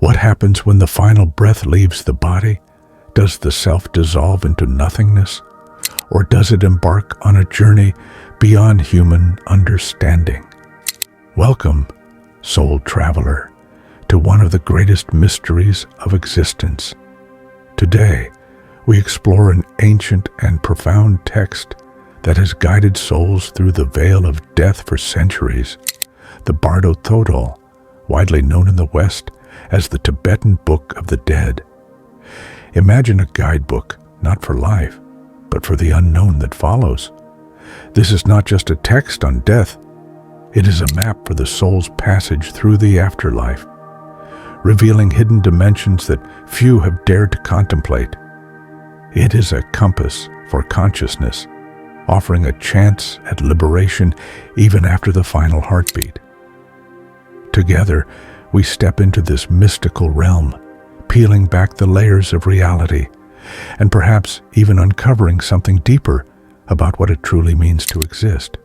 What happens when the final breath leaves the body? Does the self dissolve into nothingness? Or does it embark on a journey beyond human understanding? Welcome, soul traveler, to one of the greatest mysteries of existence. Today, we explore an ancient and profound text that has guided souls through the veil of death for centuries, the Bardo Thodol, widely known in the West as the Tibetan Book of the Dead. Imagine a guidebook, not for life, but for the unknown that follows. This is not just a text on death, it is a map for the soul's passage through the afterlife, revealing hidden dimensions that few have dared to contemplate. It is a compass for consciousness, offering a chance at liberation even after the final heartbeat. Together, we step into this mystical realm, peeling back the layers of reality, and perhaps even uncovering something deeper about what it truly means to exist.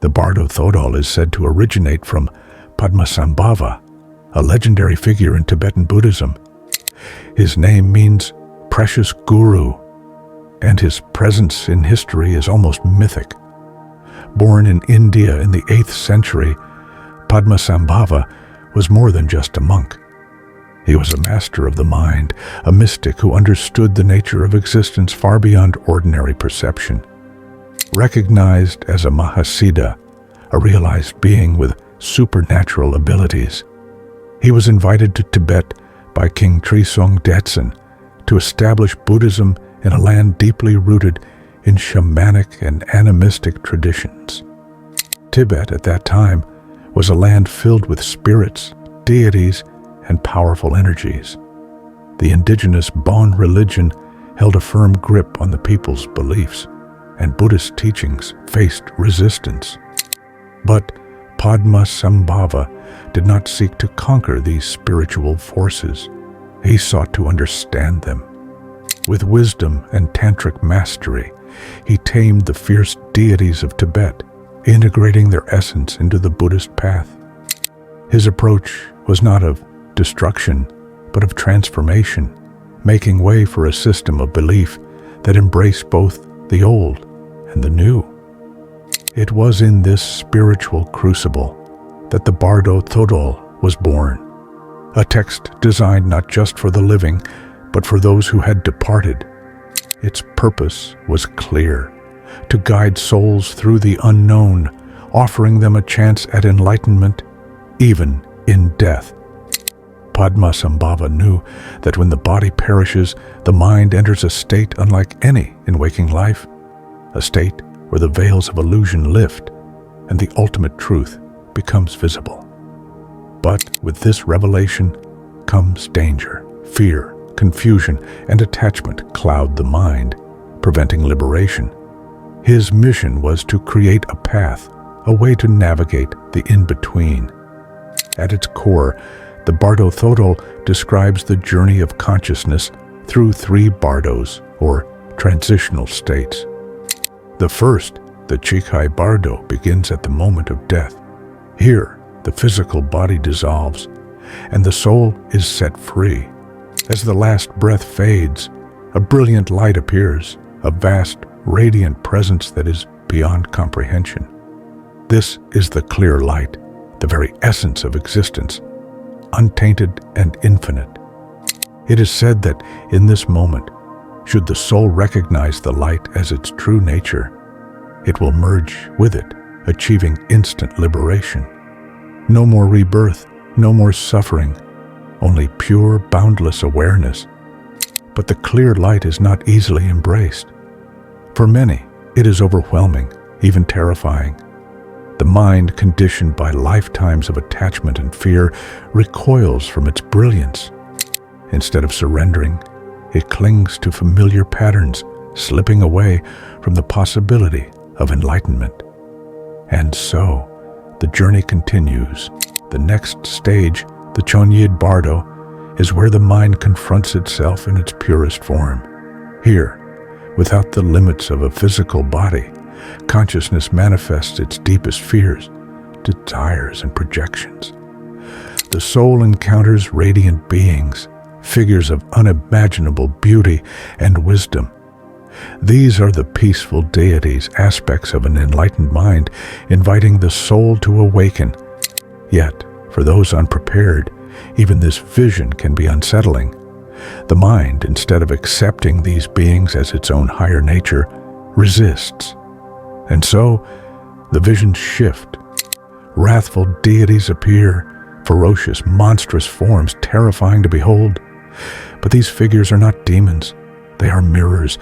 The Bardo Thodol is said to originate from Padmasambhava, a legendary figure in Tibetan Buddhism. His name means precious guru, and his presence in history is almost mythic. Born in India in the 8th century, Padmasambhava was more than just a monk. He was a master of the mind, a mystic who understood the nature of existence far beyond ordinary perception. Recognized as a Mahasiddha, a realized being with supernatural abilities, he was invited to Tibet by King Trisong Detsen to establish Buddhism in a land deeply rooted in shamanic and animistic traditions. Tibet at that time was a land filled with spirits, deities, and powerful energies. The indigenous Bon religion held a firm grip on the people's beliefs, and Buddhist teachings faced resistance. But Padmasambhava did not seek to conquer these spiritual forces. He sought to understand them. With wisdom and tantric mastery, he tamed the fierce deities of Tibet, integrating their essence into the Buddhist path. His approach was not of destruction, but of transformation, making way for a system of belief that embraced both the old and the new. It was in this spiritual crucible that the Bardo Thodol was born, a text designed not just for the living, but for those who had departed. Its purpose was clear: to guide souls through the unknown, offering them a chance at enlightenment, even in death. Padmasambhava knew that when the body perishes, the mind enters a state unlike any in waking life, a state where the veils of illusion lift and the ultimate truth becomes visible. But with this revelation comes danger. Fear, confusion, and attachment cloud the mind, preventing liberation. His mission was to create a path, a way to navigate the in-between. At its core, the Bardo Thodol describes the journey of consciousness through 3 bardos, or transitional states. The first, the Chikai Bardo, begins at the moment of death. Here, the physical body dissolves, and the soul is set free. As the last breath fades, a brilliant light appears, a vast, radiant presence that is beyond comprehension. This is the clear light, the very essence of existence, untainted and infinite. It is said that in this moment, should the soul recognize the light as its true nature, it will merge with it, achieving instant liberation. No more rebirth, no more suffering, only pure, boundless awareness. But the clear light is not easily embraced. For many, it is overwhelming, even terrifying. The mind, conditioned by lifetimes of attachment and fear, recoils from its brilliance. Instead of surrendering, it clings to familiar patterns, slipping away from the possibility of enlightenment. And so, the journey continues. The next stage, the Chonyid Bardo, is where the mind confronts itself in its purest form. Here, without the limits of a physical body, consciousness manifests its deepest fears, desires, and projections. the soul encounters radiant beings, figures of unimaginable beauty and wisdom. These are the peaceful deities, aspects of an enlightened mind, inviting the soul to awaken. Yet, for those unprepared, even this vision can be unsettling. The mind, instead of accepting these beings as its own higher nature, resists. And so, the visions shift. Wrathful deities appear, ferocious, monstrous forms, terrifying to behold. But these figures are not demons. They are mirrors.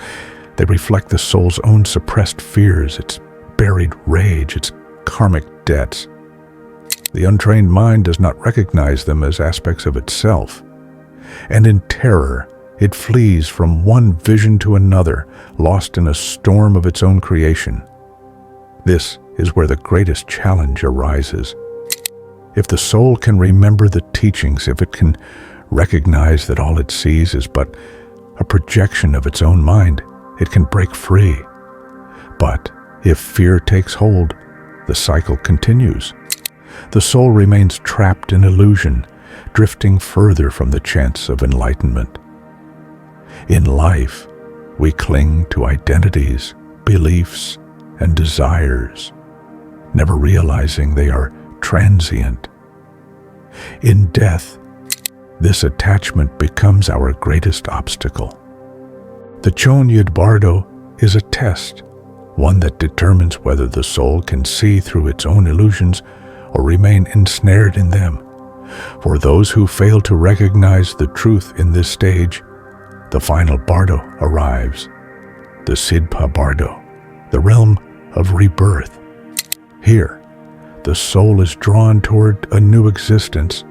They reflect the soul's own suppressed fears, its buried rage, its karmic debts. The untrained mind does not recognize them as aspects of itself. And in terror, it flees from one vision to another, lost in a storm of its own creation. This is where the greatest challenge arises. If the soul can remember the teachings, if it can recognize that all it sees is but a projection of its own mind, it can break free. But if fear takes hold, the cycle continues. The soul remains trapped in illusion, drifting further from the chance of enlightenment. In life, we cling to identities, beliefs, and desires, never realizing they are transient. In death, this attachment becomes our greatest obstacle. The Chonyad Bardo is a test, one that determines whether the soul can see through its own illusions or remain ensnared in them. For those who fail to recognize the truth in this stage, the final Bardo arrives, the Sidpa Bardo, the realm of rebirth. Here, the soul is drawn toward a new existence,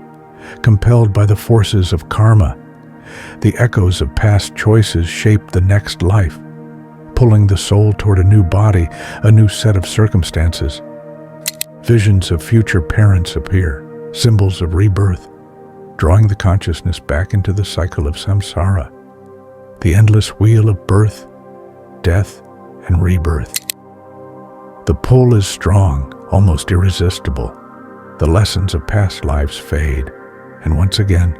compelled by the forces of karma. The echoes of past choices shape the next life, pulling the soul toward a new body, a new set of circumstances. Visions of future parents appear, symbols of rebirth, drawing the consciousness back into the cycle of samsara, the endless wheel of birth, death, and rebirth. The pull is strong, almost irresistible. The lessons of past lives fade, and once again,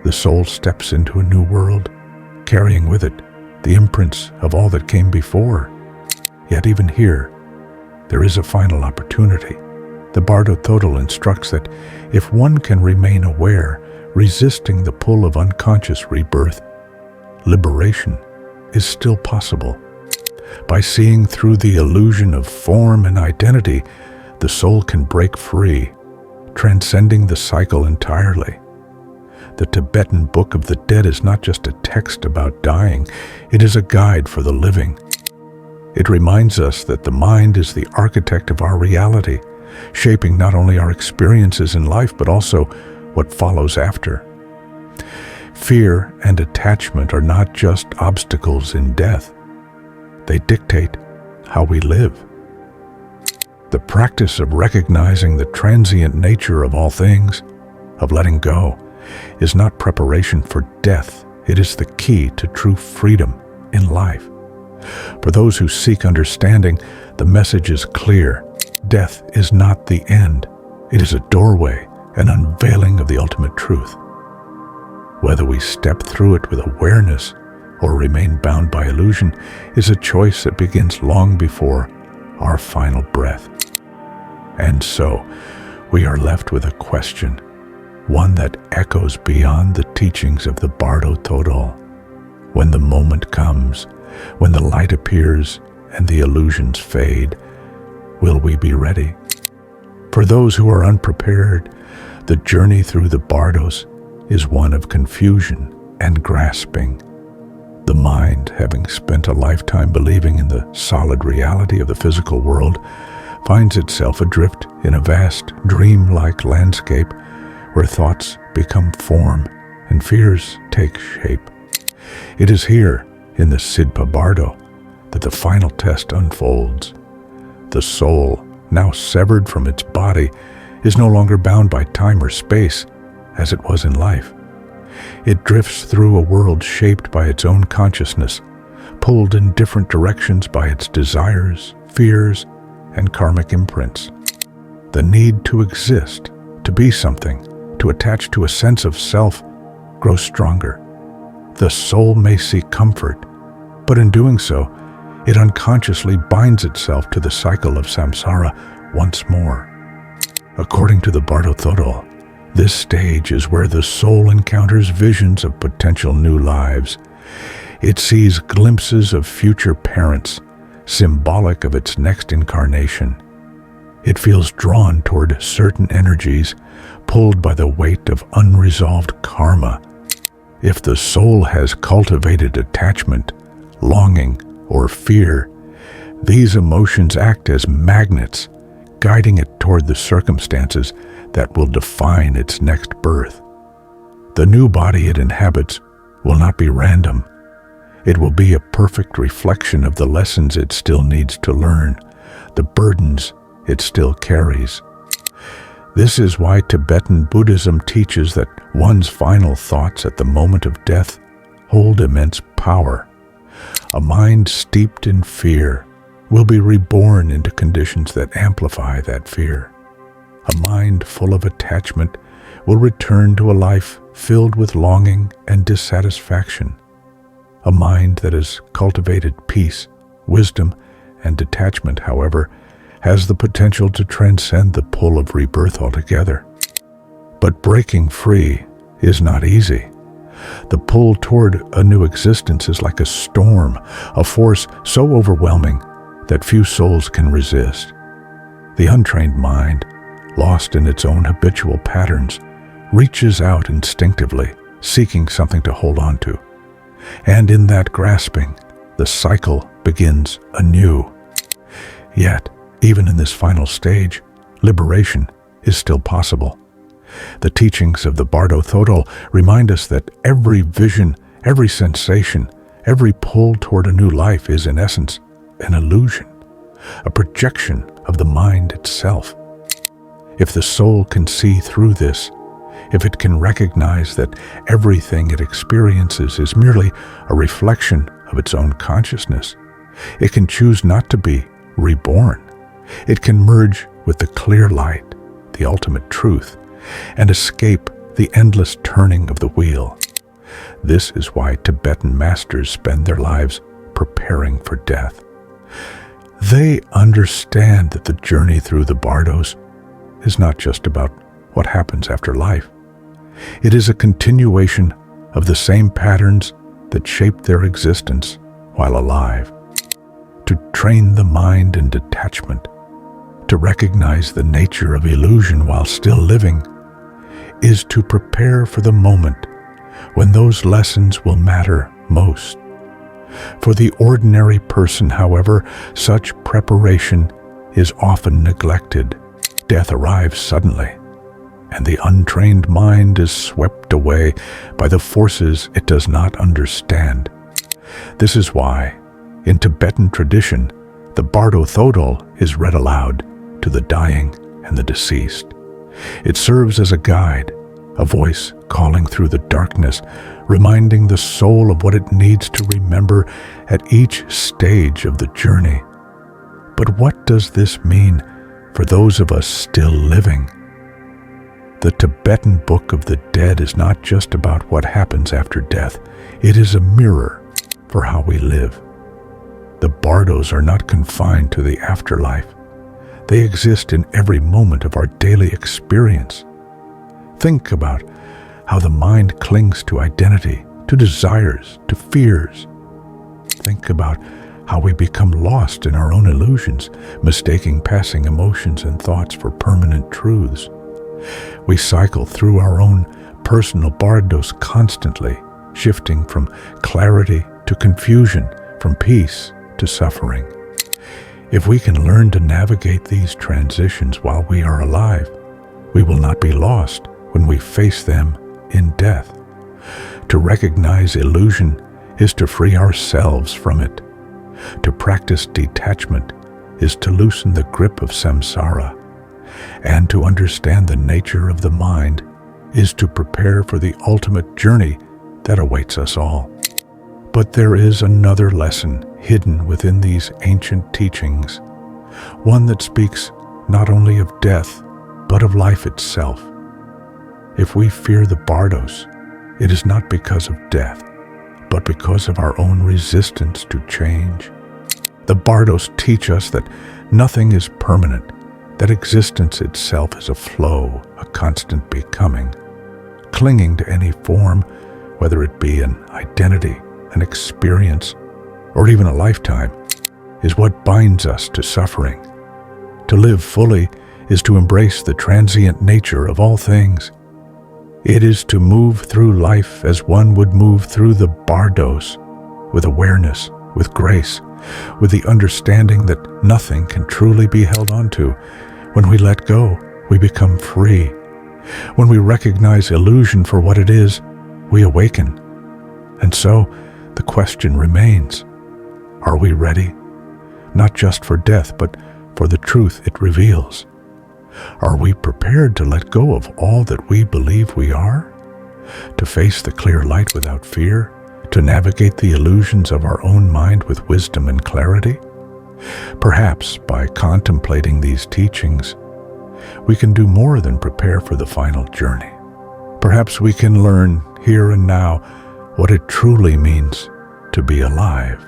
the soul steps into a new world, carrying with it the imprints of all that came before. Yet even here, there is a final opportunity. The Bardo Thodol instructs that if one can remain aware, resisting the pull of unconscious rebirth, liberation is still possible. By seeing through the illusion of form and identity, the soul can break free, transcending the cycle entirely. The Tibetan Book of the Dead is not just a text about dying, it is a guide for the living. It reminds us that the mind is the architect of our reality, shaping not only our experiences in life, but also what follows after. Fear and attachment are not just obstacles in death. They dictate how we live. The practice of recognizing the transient nature of all things, of letting go, is not preparation for death. It is the key to true freedom in life. For those who seek understanding, the message is clear. Death is not the end. It is a doorway, an unveiling of the ultimate truth. Whether we step through it with awareness or remain bound by illusion is a choice that begins long before our final breath. And so, we are left with a question, one that echoes beyond the teachings of the Bardo Thodol. When the moment comes, when the light appears and the illusions fade, will we be ready? For those who are unprepared, the journey through the Bardos is one of confusion and grasping. The mind, having spent a lifetime believing in the solid reality of the physical world, finds itself adrift in a vast, dream-like landscape where thoughts become form and fears take shape. It is here, in the Sidpa Bardo, that the final test unfolds. The soul, now severed from its body, is no longer bound by time or space, as it was in life. It drifts through a world shaped by its own consciousness, pulled in different directions by its desires, fears, and karmic imprints. The need to exist, to be something, to attach to a sense of self, grows stronger. The soul may seek comfort, but in doing so, it unconsciously binds itself to the cycle of samsara once more. According to the Bardo Thodol, this stage is where the soul encounters visions of potential new lives. It sees glimpses of future parents, symbolic of its next incarnation. It feels drawn toward certain energies, pulled by the weight of unresolved karma. If the soul has cultivated attachment, longing, or fear, these emotions act as magnets, guiding it toward the circumstances that will define its next birth. The new body it inhabits will not be random. It will be a perfect reflection of the lessons it still needs to learn, the burdens it still carries. This is why Tibetan Buddhism teaches that one's final thoughts at the moment of death hold immense power. A mind steeped in fear will be reborn into conditions that amplify that fear. A mind full of attachment will return to a life filled with longing and dissatisfaction. A mind that has cultivated peace, wisdom, and detachment, however, has the potential to transcend the pull of rebirth altogether. But breaking free is not easy. The pull toward a new existence is like a storm, a force so overwhelming that few souls can resist. The untrained mind, lost in its own habitual patterns, reaches out instinctively, seeking something to hold on to. And in that grasping, the cycle begins anew. Yet, even in this final stage, liberation is still possible. The teachings of the Bardo Thodol remind us that every vision, every sensation, every pull toward a new life is in essence an illusion, a projection of the mind itself. If the soul can see through this, if it can recognize that everything it experiences is merely a reflection of its own consciousness, it can choose not to be reborn. It can merge with the clear light, the ultimate truth, and escape the endless turning of the wheel. This is why Tibetan masters spend their lives preparing for death. They understand that the journey through the bardos is not just about what happens after life. It is a continuation of the same patterns that shaped their existence while alive. To train the mind in detachment, to recognize the nature of illusion while still living, is to prepare for the moment when those lessons will matter most. For the ordinary person, however, such preparation is often neglected. Death arrives suddenly, and the untrained mind is swept away by the forces it does not understand. This is why, in Tibetan tradition, the Bardo Thodol is read aloud to the dying and the deceased. It serves as a guide, a voice calling through the darkness, reminding the soul of what it needs to remember at each stage of the journey. But what does this mean for those of us still living? The Tibetan Book of the Dead is not just about what happens after death. It is a mirror for how we live. The bardos are not confined to the afterlife. They exist in every moment of our daily experience. Think about how the mind clings to identity, to desires, to fears. Think about how we become lost in our own illusions, mistaking passing emotions and thoughts for permanent truths. We cycle through our own personal bardos constantly, shifting from clarity to confusion, from peace to suffering. If we can learn to navigate these transitions while we are alive, we will not be lost when we face them in death. To recognize illusion is to free ourselves from it. To practice detachment is to loosen the grip of samsara. And to understand the nature of the mind is to prepare for the ultimate journey that awaits us all. But there is another lesson hidden within these ancient teachings, one that speaks not only of death, but of life itself. If we fear the bardos, it is not because of death, but because of our own resistance to change. The bardos teach us that nothing is permanent, that existence itself is a flow, a constant becoming. Clinging to any form, whether it be an identity, an experience, or even a lifetime, is what binds us to suffering. To live fully is to embrace the transient nature of all things. It is to move through life as one would move through the bardos, with awareness, with grace, with the understanding that nothing can truly be held onto. When we let go, we become free. When we recognize illusion for what it is, we awaken. And so, the question remains, are we ready? Not just for death, but for the truth it reveals. Are we prepared to let go of all that we believe we are? To face the clear light without fear? To navigate the illusions of our own mind with wisdom and clarity? Perhaps by contemplating these teachings, we can do more than prepare for the final journey. Perhaps we can learn here and now what it truly means to be alive.